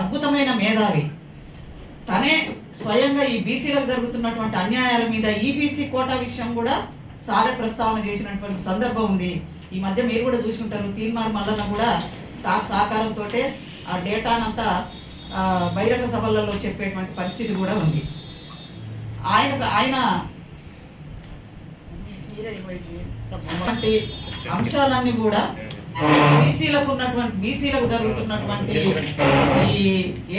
అద్భుతమైన మేధావి. తనే స్వయంగా ఈ బీసీలకు జరుగుతున్నటువంటి అన్యాయాల మీద ఈబీసీ కోటా విషయం కూడా సారే ప్రస్తావన చేసినటువంటి సందర్భం ఉంది. ఈ మధ్య మీరు కూడా చూసి ఉంటారు, తీన్మార్ మల్లన్న కూడా సహకారంతో ఆ డేటానంతా బహిరంగ సభలలో చెప్పేటువంటి పరిస్థితి కూడా ఉంది. ఆయన అంశాలన్నీ కూడా బీసీలకు జరుగుతున్నటువంటి ఈ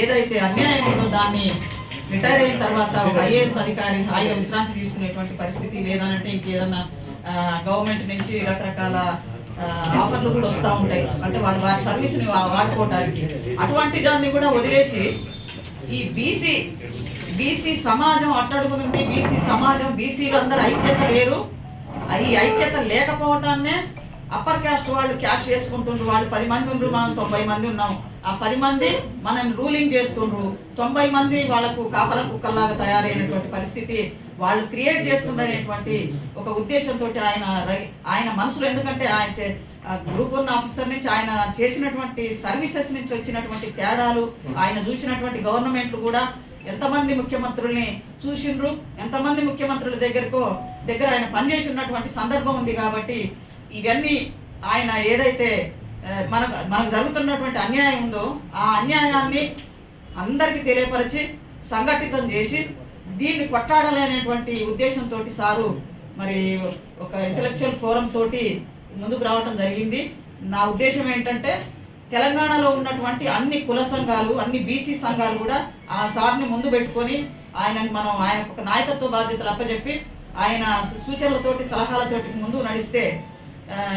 ఏదైతే అన్యాయం ఉందో దాన్ని రిటైర్ అయిన తర్వాత ఒక ఐఏఎస్ అధికారి హాయిగా విశ్రాంతి తీసుకునేటువంటి పరిస్థితి, లేదనంటే ఇంకేదన్నా గవర్నమెంట్ నుంచి రకరకాల ఆఫర్లు కూడా వస్తూ ఉంటాయి, అంటే వారి సర్వీస్ని వాడుకోవడానికి. అటువంటి దాన్ని కూడా వదిలేసి ఈ బీసీ సమాజం అట్టడుగునుంది. బీసీ సమాజం, బీసీలు అందరూ ఐక్యత లేరు. ఈ ఐక్యత లేకపోవటాన్నే అప్పర్ క్యాస్ట్ వాళ్ళు క్యాష్ చేసుకుంటుండ్రు. వాళ్ళు 10 మంది ఉండ్రు, మనం 90 మంది ఉన్నాం. ఆ 10 మంది మనల్ని రూలింగ్ చేస్తుండ్రు, 90 మంది వాళ్ళకు కాపల కుక్కల్లాగా తయారైనటువంటి పరిస్థితి వాళ్ళు క్రియేట్ చేస్తుండనేటువంటి ఒక ఉద్దేశంతో ఆయన మనసులో, ఎందుకంటే ఆయన గ్రూప్ 1 ఆఫీసర్ నుంచి ఆయన చేసినటువంటి సర్వీసెస్ నుంచి వచ్చినటువంటి తేడాలు, ఆయన చూసినటువంటి గవర్నమెంట్లు కూడా ఎంతమంది ముఖ్యమంత్రుల్ని చూసిండ్రు, ఎంతమంది ముఖ్యమంత్రుల దగ్గర ఆయన పనిచేసి ఉన్నటువంటి సందర్భం ఉంది. కాబట్టి ఇవన్నీ ఆయన ఏదైతే మనకు జరుగుతున్నటువంటి అన్యాయం ఉందో ఆ అన్యాయాన్ని అందరికీ తెలియపరిచి సంఘటితం చేసి దీన్ని కొట్టాడాలనేటువంటి ఉద్దేశంతో సారు మరి ఒక ఇంటలెక్చువల్ ఫోరం తోటి ముందుకు రావడం జరిగింది. నా ఉద్దేశం ఏంటంటే తెలంగాణలో ఉన్నటువంటి అన్ని కుల సంఘాలు, అన్ని బీసీ సంఘాలు కూడా ఆ సార్ని ముందు పెట్టుకొని ఆయనకు ఒక నాయకత్వ బాధ్యతలు అప్పచెప్పి ఆయన సూచనలతోటి సలహాలతోటి ముందు నడిస్తే,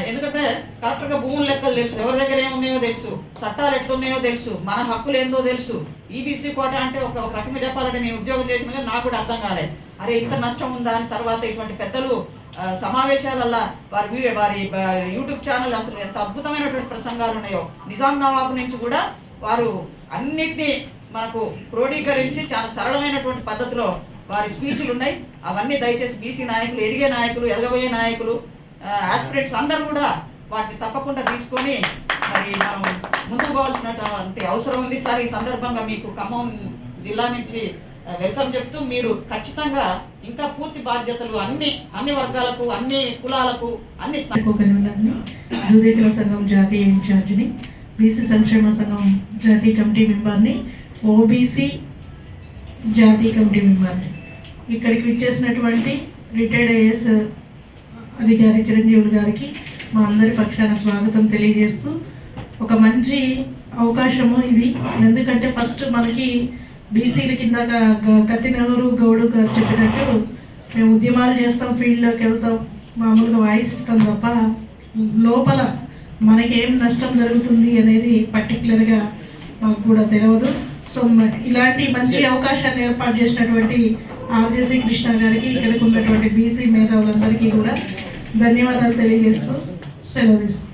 ఎందుకంటే కరెక్ట్గా భూముల లెక్కలు తెలుసు, ఎవరి దగ్గర ఏమున్నాయో తెలుసు, చట్టాలు ఎట్లున్నాయో తెలుసు, మన హక్కులు ఏందో తెలుసు. ఈబీసీ కోట అంటే ఒక రకంగా చెప్పాలంటే నేను ఉద్యోగం చేసిన కానీ నాకు కూడా అర్థం కాలేదు, అరే ఇంత నష్టం ఉందా అని. తర్వాత ఇటువంటి పెద్దలు సమావేశాలల్లో వారి యూట్యూబ్ ఛానల్ అసలు ఎంత అద్భుతమైనటువంటి ప్రసంగాలు ఉన్నాయో, నిజాం నవాబు నుంచి కూడా వారు అన్నిటినీ మనకు క్రోడీకరించి చాలా సరళమైనటువంటి పద్ధతిలో వారి స్పీచ్లు ఉన్నాయి. అవన్నీ దయచేసి బీసీ నాయకులు, ఎదిగే నాయకులు, ఎదగబోయే నాయకులు, ఆస్పిరెంట్స్ అందరూ కూడా వాటిని తప్పకుండా తీసుకొని మరి మనం ముందుకు పోవాల్సినటువంటి అవసరం ఉంది. సార్, ఈ సందర్భంగా మీకు ఖమ్మం జిల్లా నుంచి వెల్కమ్ చెప్తూ మీరు ఖచ్చితంగా ఇంకా పూర్తి బాధ్యతలు అన్ని వర్గాలకు, అన్ని కులాలకు, అన్ని యూదేకుల సంఘం జాతీయ ఇన్ఛార్జిని, బీసీ సంక్షేమ సంఘం జాతీయ కమిటీ మెంబర్ని, ఓబీసీ జాతీయ కమిటీ మెంబర్ని. ఇక్కడికి విచ్చేసినటువంటి రిటైర్డ్ ఐఏఎస్ అధికారి చిరంజీవులు గారికి మా అందరి పక్షాన స్వాగతం తెలియజేస్తూ, ఒక మంచి అవకాశము ఇది. ఎందుకంటే ఫస్ట్ మనకి బీసీల కింద కత్తినెవరు గౌడు గారు చెప్పినట్టు మేము ఉద్యమాలు చేస్తాం, ఫీల్డ్లోకి వెళ్తాం, మామూలుగా వాయిస్ ఇస్తాం తప్ప లోపల మనకేం నష్టం జరుగుతుంది అనేది పర్టికులర్గా మాకు కూడా తెలియదు. సో ఇలాంటి మంచి అవకాశాన్ని ఏర్పాటు చేసినటువంటి ఆర్జేసీ కృష్ణ గారికి, ఇక్కడికి ఉన్నటువంటి బీసీ మేధావులందరికీ కూడా ధన్యవాదాలు తెలియజేస్తూ సెలవు తీసుకుంటాం.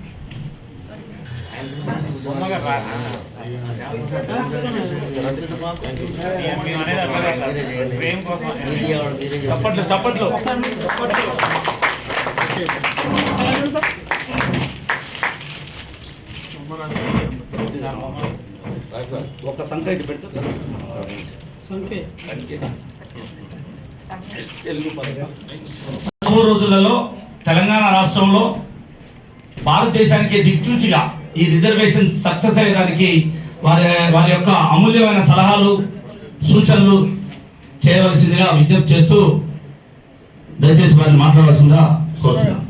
ఒక సంఖ్య పెట్టు, రోజులలో తెలంగాణ రాష్ట్రంలో భారతదేశానికి దిక్చూచిగా ఈ రిజర్వేషన్ సక్సెస్ అయ్యడానికి వారి యొక్క అమూల్యమైన సలహాలు, సూచనలు చేయవలసిందిగా విజ్ఞప్తి చేస్తూ దయచేసి వారిని మాట్లాడవలసిందిగా కోరుతున్నాం.